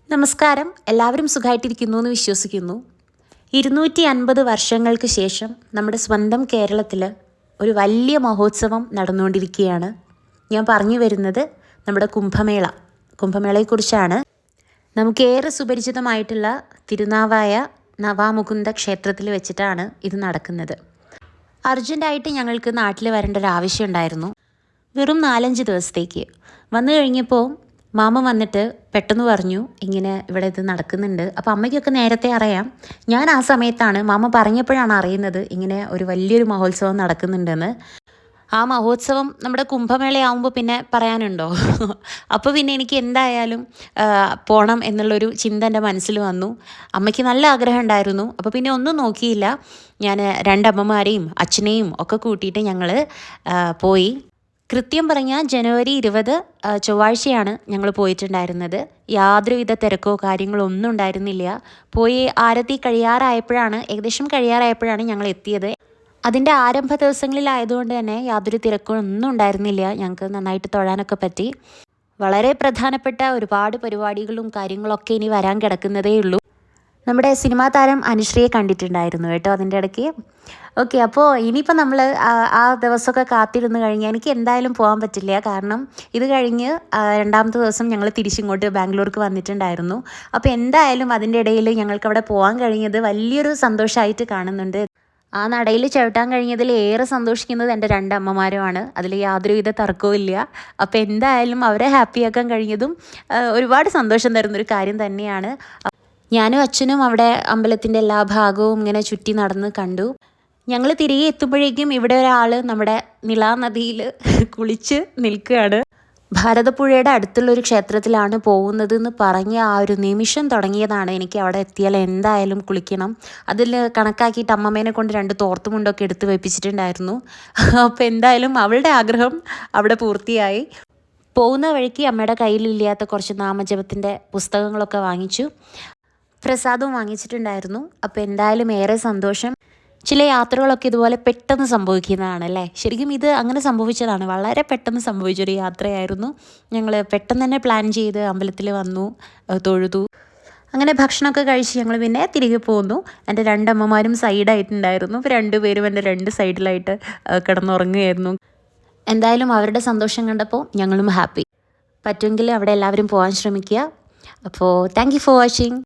നമസ്കാരം. എല്ലാവരും സുഖമായിട്ടിരിക്കുന്നു എന്ന് വിശ്വസിക്കുന്നു. 250 വർഷങ്ങൾക്ക് ശേഷം നമ്മുടെ സ്വന്തം കേരളത്തിൽ ഒരു വലിയ മഹോത്സവം നടന്നുകൊണ്ടിരിക്കുകയാണ്. ഞാൻ പറഞ്ഞു വരുന്നത് നമ്മുടെ കുംഭമേളയെക്കുറിച്ചാണ്. നമുക്കേറെ സുപരിചിതമായിട്ടുള്ള തിരുനാവായ നവാമുകുന്ദ ക്ഷേത്രത്തിൽ വെച്ചിട്ടാണ് ഇത് നടക്കുന്നത്. അർജൻറ്റായിട്ട് ഞങ്ങൾക്ക് നാട്ടിൽ വരേണ്ട ഒരു ആവശ്യം ഉണ്ടായിരുന്നു. വെറും 4-5 ദിവസത്തേക്ക്. വന്നു കഴിഞ്ഞപ്പോൾ മാമ വന്നിട്ട് പെട്ടെന്ന് പറഞ്ഞു, ഇങ്ങനെ ഇവിടെ ഇത് നടക്കുന്നുണ്ട്. അപ്പോൾ അമ്മയ്ക്കൊക്കെ നേരത്തെ അറിയാം. ഞാൻ ആ സമയത്താണ്, മാമ പറഞ്ഞപ്പോഴാണ് അറിയുന്നത് ഇങ്ങനെ ഒരു വലിയൊരു മഹോത്സവം നടക്കുന്നുണ്ടെന്ന്. ആ മഹോത്സവം നമ്മുടെ കുംഭമേളയാവുമ്പോൾ പിന്നെ പറയാനുണ്ടോ? അപ്പോൾ പിന്നെ എനിക്ക് എന്തായാലും പോകണം എന്നുള്ളൊരു ചിന്ത എൻ്റെ മനസ്സിൽ വന്നു. അമ്മയ്ക്ക് നല്ല ആഗ്രഹം ഉണ്ടായിരുന്നു. അപ്പോൾ പിന്നെ ഒന്നും നോക്കിയില്ല. ഞാൻ 2 അമ്മമാരെയും അച്ഛനെയും ഒക്കെ കൂട്ടിയിട്ട് ഞങ്ങൾ പോയി. കൃത്യം പറഞ്ഞാൽ ജനുവരി 20 ചൊവ്വാഴ്ചയാണ് ഞങ്ങൾ പോയിട്ടുണ്ടായിരുന്നത്. യാതൊരുവിധ തിരക്കോ കാര്യങ്ങളോ ഒന്നും ഉണ്ടായിരുന്നില്ല. പോയി ആരതി ഏകദേശം കഴിയാറായപ്പോഴാണ് ഞങ്ങൾ എത്തിയത്. അതിൻ്റെ ആരംഭ ദിവസങ്ങളിലായതുകൊണ്ട് തന്നെ യാതൊരു തിരക്കോ ഒന്നും ഉണ്ടായിരുന്നില്ല. ഞങ്ങൾക്ക് നന്നായിട്ട് തൊഴാനൊക്കെ പറ്റി. വളരെ പ്രധാനപ്പെട്ട ഒരുപാട് പരിപാടികളും കാര്യങ്ങളൊക്കെ ഇനി വരാൻ കിടക്കുന്നതേ ഉള്ളൂ. നമ്മുടെ സിനിമാ താരം അനുശ്രീയെ കണ്ടിട്ടുണ്ടായിരുന്നു കേട്ടോ അതിൻ്റെ ഇടയ്ക്ക്. ഓക്കെ, അപ്പോൾ ഇനിയിപ്പോൾ നമ്മൾ ആ ദിവസമൊക്കെ കാത്തിരുന്ന് കഴിഞ്ഞാൽ എനിക്ക് എന്തായാലും പോകാൻ പറ്റില്ല. കാരണം ഇത് കഴിഞ്ഞ് 2ാമത്തെ ദിവസം ഞങ്ങൾ തിരിച്ചിങ്ങോട്ട് ബാംഗ്ലൂർക്ക് വന്നിട്ടുണ്ടായിരുന്നു. അപ്പോൾ എന്തായാലും അതിൻ്റെ ഇടയിൽ ഞങ്ങൾക്ക് അവിടെ പോകാൻ കഴിഞ്ഞത് വലിയൊരു സന്തോഷമായിട്ട് കാണുന്നുണ്ട്. ആ നടയിൽ ചവിട്ടാൻ കഴിഞ്ഞതിൽ ഏറെ സന്തോഷിക്കുന്നത് എൻ്റെ 2 അമ്മമാരുമാണ്. അതിൽ യാതൊരുവിധ തർക്കവും ഇല്ല. അപ്പോൾ എന്തായാലും അവരെ ഹാപ്പിയാക്കാൻ കഴിഞ്ഞതും ഒരുപാട് സന്തോഷം തരുന്നൊരു കാര്യം തന്നെയാണ്. ഞാനും അച്ഛനും അവിടെ അമ്പലത്തിൻ്റെ എല്ലാ ഭാഗവും ഇങ്ങനെ ചുറ്റി നടന്ന് കണ്ടു. ഞങ്ങൾ തിരികെ എത്തുമ്പോഴേക്കും ഇവിടെ ഒരാൾ നമ്മുടെ നിളാനദിയിൽ കുളിച്ച് നിൽക്കുകയാണ്. ഭാരതപ്പുഴയുടെ അടുത്തുള്ളൊരു ക്ഷേത്രത്തിലാണ് പോകുന്നതെന്ന് പറഞ്ഞ് ആ ഒരു നിമിഷം തുടങ്ങിയതാണ് എനിക്ക് അവിടെ എത്തിയാൽ എന്തായാലും കുളിക്കണം. അതിൽ കണക്കാക്കിയിട്ട് അമ്മമ്മേനെ കൊണ്ട് 2 തോർത്തുമുണ്ടൊക്കെ എടുത്ത് വെപ്പിച്ചിട്ടുണ്ടായിരുന്നു. അപ്പോൾ എന്തായാലും അവളുടെ ആഗ്രഹം അവിടെ പൂർത്തിയായി. പോകുന്ന വഴിക്ക് അമ്മയുടെ കയ്യിലില്ലാത്ത കുറച്ച് നാമജപത്തിൻ്റെ പുസ്തകങ്ങളൊക്കെ വാങ്ങിച്ചു. പ്രസാദവും വാങ്ങിച്ചിട്ടുണ്ടായിരുന്നു. അപ്പോൾ എന്തായാലും ഏറെ സന്തോഷം. ചില യാത്രകളൊക്കെ ഇതുപോലെ പെട്ടെന്ന് സംഭവിക്കുന്നതാണ് അല്ലേ? ശരിക്കും ഇത് അങ്ങനെ സംഭവിച്ചതാണ്. വളരെ പെട്ടെന്ന് സംഭവിച്ചൊരു യാത്രയായിരുന്നു. ഞങ്ങൾ പെട്ടെന്ന് തന്നെ പ്ലാൻ ചെയ്ത് അമ്പലത്തിൽ വന്നു, തൊഴുതു. അങ്ങനെ ഭക്ഷണമൊക്കെ കഴിച്ച് ഞങ്ങൾ പിന്നെ തിരികെ പോന്നു. എൻ്റെ 2 അമ്മമാരും സൈഡായിട്ടുണ്ടായിരുന്നു. അപ്പോൾ 2 പേരും എൻ്റെ 2 സൈഡിലായിട്ട് കിടന്നുറങ്ങുകയായിരുന്നു. എന്തായാലും അവരുടെ സന്തോഷം കണ്ടപ്പോൾ ഞങ്ങളും ഹാപ്പി. പറ്റുമെങ്കിൽ അവിടെ എല്ലാവരും പോകാൻ ശ്രമിക്കുക. അപ്പോൾ താങ്ക് യു ഫോർ വാച്ചിങ്.